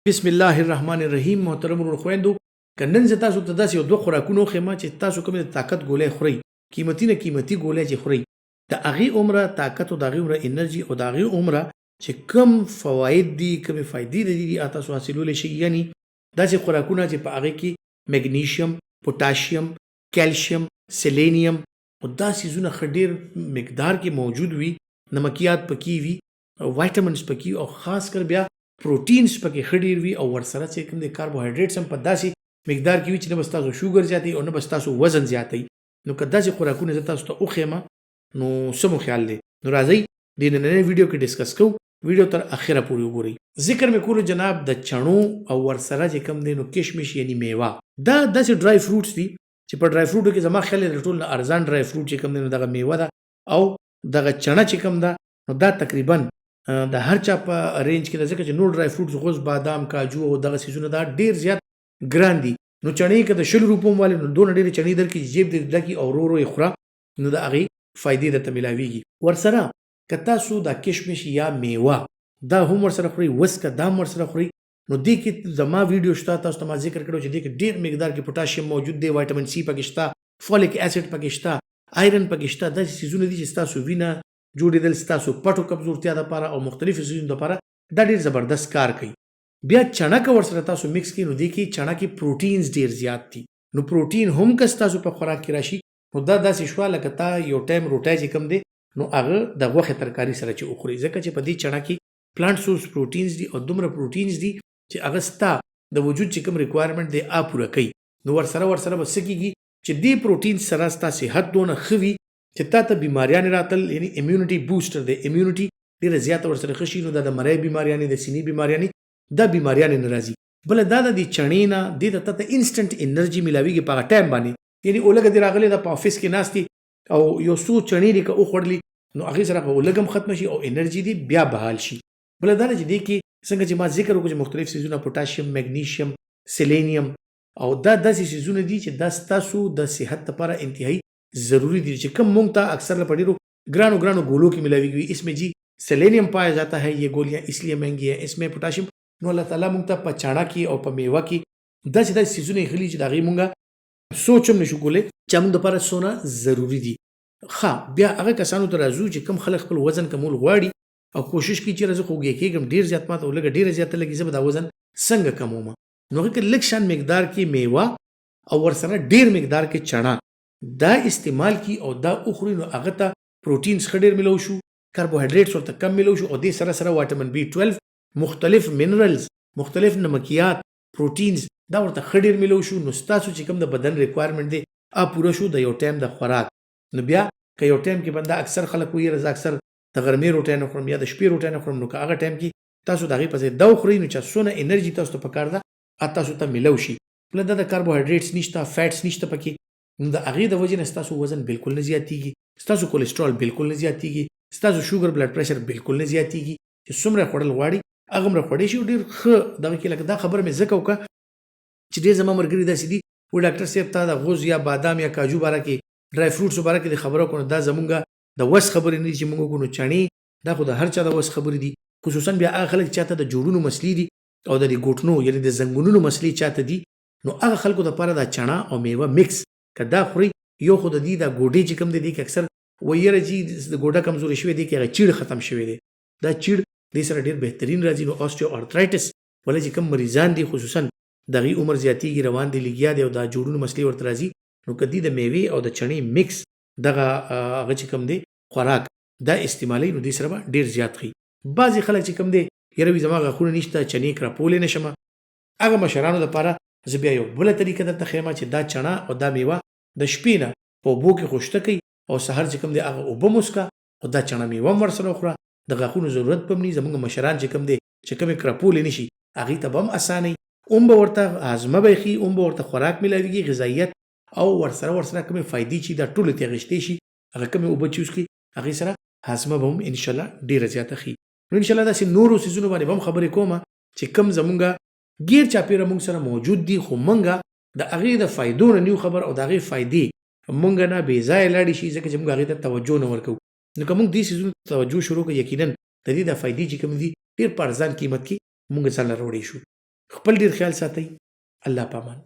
بسم الله الرحمن الرحیم. محترم خویندو، کنن زه تاسو ته داسې دوه خوراکونه خېما چې تاسو کومې د طاقت ګولۍ خورئ، قیمتي ګولۍ چې خورئ، د هغې عمره طاقت او د هغې عمره انرژي او د هغې عمره چې کم فواید دي، کمې فایدې دي تاسو حاصلولی شئ. یعنې داسې خوراکونه چې په هغې کې میګنیشیم، پوټاشیم، کیلشیم، سیلینیم او دا څیزونه ښه ډېر مقدار کې موجود وي، نمکیات پکې وي، وایټامنز پکې وي او خاص کر بیا پروټینز پکې ښه ډېر وي او ورسره چې کوم دی کاربوهایډریټس هم په داسې مقدار کې وي چې نه به ستاسو شوګر زیاتوي او نه به ستاسو وزن زیاتوي. نو که داسې خوراکونه زه تاسو ته وښیم نو څه مو خیال دی؟ نو راځئ د نننۍ ویډیو کې ډسکس کوو. ویډیو تر اخره پورې وګورئ. ذکر مې کولو جناب د چڼو او ورسره چې کوم دی نو کشمش یعنی میوه. دا داسې ډرای فروټس دي چې په ډرای فروټو کې زما خیال دی د ټولو نه ارزان ډرای فروټ چې کوم دی نو دغه میوه ده او دغه چڼه چې کوم ده نو دا تقریبا د هر چا په رینج کې ده، ځکه چې نور ډرای فروټس غوز، بادام، کاجو او دغه څیزونه دا ډېر زیات ګران دي. نو چڼې که د 100 روپو هم والې نو دونه ډېرې چڼې درکړي چې جیب دې ډکي او ورو ورو یې خوره نو د هغې فایدې درته میلاویږي. ورسره که تاسو دا کشمش یا میوه دا هم ورسره خورئ، وسکه دا هم ورسره خورئ، نو دې کې زما ویډیو شته، تاسو ته ما ذکر کړی چې دې کې ډېر مقدار کې پوټاشیم موجود دی، وایټامین سی پکې شته، فولیک اسید پکې شته، آیرن پکې شته. داسې څیزونه دي چې ستاسو وینه جوړېدل، ستاسو پټو کمزورتیا دپاره او مختلفو څیزونو دپاره دا ډېر زبردست کار کوي. بیا چڼه که ورسره تاسو مکس کړئ نو دې کې چڼه کې پروټینز ډېر زیات دي. نو پروټین هم که ستاسو په خوراک کې راشي نو دا داسې شوه لکه تا یو ټایم روټۍ چې کوم دی نو هغه د غوښې ترکاري سره چې وخورئ، ځکه چې په دې چڼه کې پلانټ سورس پروټینز دي او دومره پروټینز دي چې هغه ستا د وجود چې کوم ریکوایرمنټ دی پوره کوي. نو ورسره به څه کېږي چې دې پروټین سره ستا صحت دونه ښه وي چې تا ته بیماریانې راتل، یعنی امیونټي بوسټر دی، امیونټي ډېره زیاته ورسره ښه شي. نو دا د مرۍ بیماریانې، د سینې بیماریانې، دا بیماریانې نه راځي. بله دا د دې چڼې نه دې ته تا ته انسټنټ انرژي میلاویږي په هغه ټایم باندې. یعنې اولګه دې راغلی ده په افس کې ناست دي او یو څو چڼې دې که وخوړلي نو هغې سره به لږ هم ختمه شي او انرژي دې بیا بحال شي. بله دا ده چې دې کې څنګه چې ما ذکر وکړو چې مختلف څیزونه پوټاشیم، میګنیشیم، سیلینیم او دا داسې څیزونه دي چې دا ستاسو د صحت لپاره انتهایی ضروری دي چې کم مونږ ته اکثر په ډېرو ګرانو گولوں کې ملاویږي. اس میں جی سیلینیم پایا جاتا ہے، یہ گولیاں اس لیے مہنگی ہیں. اس میں پوٹاشیم نو الله تعالی مونږ ته په چاڼه کې او په میوه کې داسې څیزونه ایښلي چې د هغې مونږ سوچ هم نشو کولی چې موږ دپاره څونه ضروري دي. ښه بیا هغه کسانو ته راځو چې کوم خلک خپل وزن کمول غواړي او کوشش کوي چې زه خوږی کېږم، ډېر زیات ماته او لږه ډېره زیاته لګي، زه به دا وزن څنګه کموم؟ نو هغې کې لږ شان مقدار کې میوه او ورسره ډېر مقدار کې چڼه دا استعمال کی او دا اخوري نو هغه ته پروټینز ښه ډېر میلو شو، کاربوهایډریټس ورته کم میلو شو او دې سره سره وایټامین B12، مختلف منرلز، مختلف نمکیات، پروټینز دا ورته ښه ډېر میلو شو. نو ستاسو چې کوم د بدن ریکوایرمنټ دی پوره شو د یو ټایم د خوراک. نو بیا که یو ټایم کې بنده اکثر خلک وایي زه اکثر د غرمې روټۍ نه خورم یا د شپې روټۍ نه خورم، نو که هغه ټایم کې تاسو د هغې په ځای دا وخورئ نو چې څونه انرژي تاسو ته پکار ده تاسو ته میلو شي. بله دا د کاربوهایډریټس نشته، فیټس نشته پکې، نو د هغې د وجې نه ستاسو وزن بالکل نه زیاتېږي، ستاسو کولیسټرول بالکل نه زیاتېږي، ستاسو شوګر بلډ پریشر بالکل نه زیاتېږي. چې څومره خوړل غواړي هغه مره خوړی شي. ډېر ښه دغه کې لکه دا خبره مې ځکه وکړه چې ډېر زما ملګري داسې دي وایي ډاکټر صاحب تا د غوز یا بادام یا کاجو باره کې، ډرای فروټسو باره کې د خبره وکړو، دا زمونږ د وس خبرې نه دي چې مونږ وکړو. نو چڼې دا خو د هر چا د وس خبرې دي، خصوصا بیا هغه خلک چې چاته د جوړونو مسلې دي او د دې ګوټنو یعنې د زنګونونو مسلې چاته دي، نو هغه خلکو دپاره دا چڼه او میوه مکس که دا خورئ، یو خو د دې دا ګوډې چې کوم دی دې کې اکثر وایي یاره چې د ګوډه کمزوري شوی دی کې هغه چیړ ختم شوی دی، دا چیړ دې سره ډېر بهترین راځي. نو اوسټیو ارترایټس ولې چې کوم مریضان دي خصوصا د هغې عمر زیاتېږي، روان دي، لګیا دی او دا جوړونو مسلې ورته راځي، نو که دې د میوې او د چڼې مکس دغه هغه چې کوم دی خوراک دا استعمالوي نو دې سره به ډېر زیات ښي. بعضې خلک چې کوم دی یاره وي زما غاښونه نشته، چڼې کراپولی نه شمه، هغه مشرانو دپاره زه بیا یو بله طریقه درته ښیم چې دا چڼه او دا میوه د شپې نه په اوبو کې خوشته کوي او سهار چې کوم دی هغه اوبه موسکه او دا چڼه میوه هم ورسره وخوره، د غاښونو ضرورت به هم نه وي. زموږ مشران چې کوم دی چې کومې کراپولی نه شي هغې ته به هم اسانوي، هم به ورته هاضمه به یې ښي، هم به ورته خوراک میلاویږي، غذایت او ورسره کومې فایدې چې دا ټولې ترې اخیستې شي، هغه کومې اوبه چې وڅښي هغې سره هاضمه به هم انشاءالله ډېره زیاته ښي. نو انشاءالله داسې نورو څیزونو باندې به هم خبرې کوم چې کوم زمونږ ګیر چاپېره مونږ سره موجود دي، خو مونږ د هغې د فایدو نه نیو خبر او د هغې فایدې مونږ نه بې ځایه لاړې شي، ځکه چې مونږ هغې ته توجه نه ورکوو. نو که مونږ دې څیزونو ته توجه شروع کړو یقینا د دې د فایدې چې کوم دي ډېر په ارزان قیمت کې مونږ ځان له راوړی شو. خپل ډیر خیال ساتئ. الله پامان.